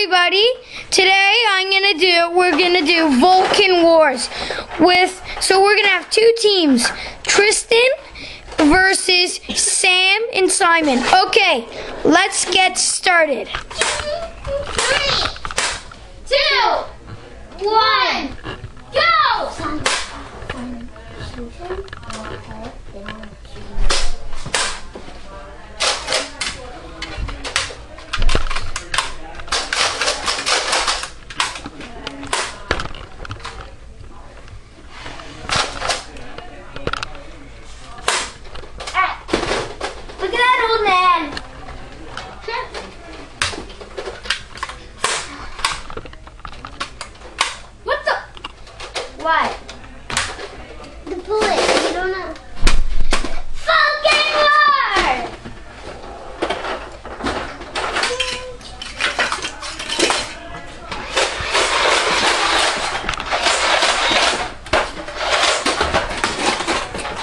everybody, today we're gonna do Vulcan Wars so we're gonna have two teams, Tristan versus Sam and Simon. Okay, let's get started. 3, 2, 1, go! Look at that old man. What the? What? The bullet. You don't know. Vulcan War!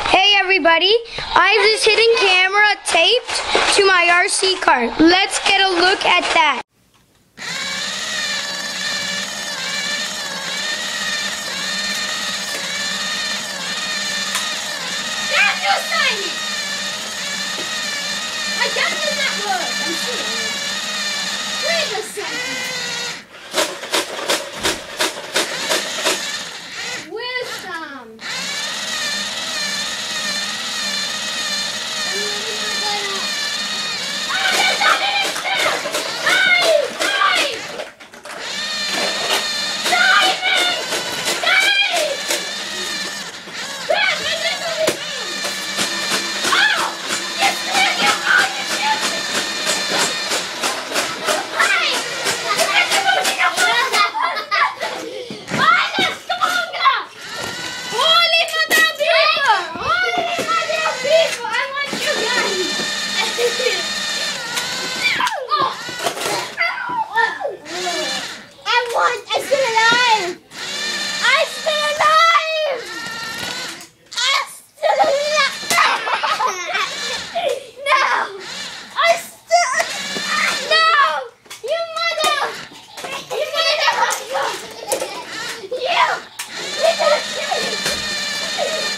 Hey everybody, I have this hidden camera taped to my RC car. Let's get a look at that. That's your Simon! I got this at work. I'm serious. Where's the Simon? Where's Sam?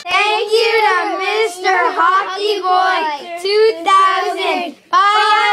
Thank you to Mr. Hockey Boy 2000. Bye.